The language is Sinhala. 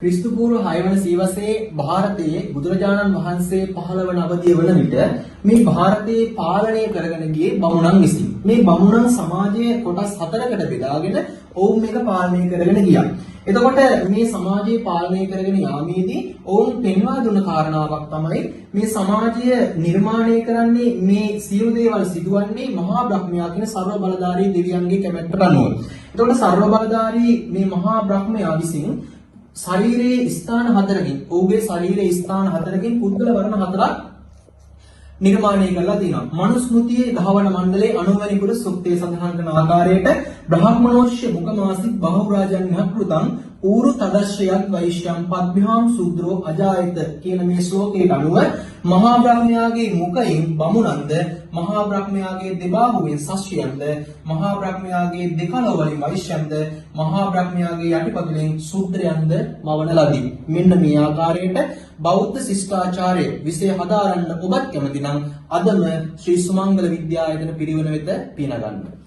ක්‍රිස්තු පූර්ව 6 වන සියවසේ භාරතයේ බුදුරජාණන් වහන්සේ පහළ වන අවධිය වන විට මේ භාරතයේ පාලනය කරගෙන ගියේ බමුණන් විසින්. මේ බමුණන් සමාජයේ කොටස් 4කට බෙදාගෙන ඔවුන් මේක පාලනය කරගෙන ගියා. එතකොට මේ සමාජයේ පාලනය කරගෙන යාමේදී ඔවුන් පෙන්වා දුන්න කාරණාවක් තමයි මේ සමාජය නිර්මාණය කරන්නේ මේ සියලු දේවල් සිදුවන්නේ මහා බ්‍රහ්මයා කියන සර්ව බලධාරී දෙවියන්ගේ කැමැත්තට අනුව. එතකොට සර්ව බලධාරී මේ මහා බ්‍රහ්මයා විසින් ශරීරයේ ස්ථාන 4කින් ඔහුගේ ශරීරයේ ස්ථාන 4කින් පුද්ගල වර්ණ 4ක් නිර්මාණය කරලා තියෙනවා. මනුස්මෘතියේ දහවන මණ්ඩලයේ 90 වෙනි පුර සූක්තයේ සඳහන් කරන ආකාරයට බ්‍රහ්මනෝෂ්‍ය මුඛමාසික බහුරාජන්‍යක්ෘතං ඌරු තදශ්‍රයත් වෛශ්‍යම් පද්භ්‍යාම් සූද්‍රෝ අජායත කියන මේ ශ්ලෝකයට අනුව මහා බ්‍රහ්මයාගේ මුඛයෙන් බමුණන්ද මහා බ්‍රහ්මයාගේ දෙබාහුවෙන් ශස්ත්‍රයන්ද මහා බ්‍රහ්මයාගේ දෙකලව වලින් වෛශ්‍යන්ද මහා බ්‍රහ්මයාගේ යටිපතුලෙන් සූත්‍රයන්ද මවන ලදී. මෙන්න මේ ආකාරයට බෞද්ධ ශිෂ්ටාචාරය විශේෂ හදාරන්න ඔබත් කැමති නම් අදම ශ්‍රී සුමංගල විද්‍යායතන පිරිවෙන වෙත පින ගන්න.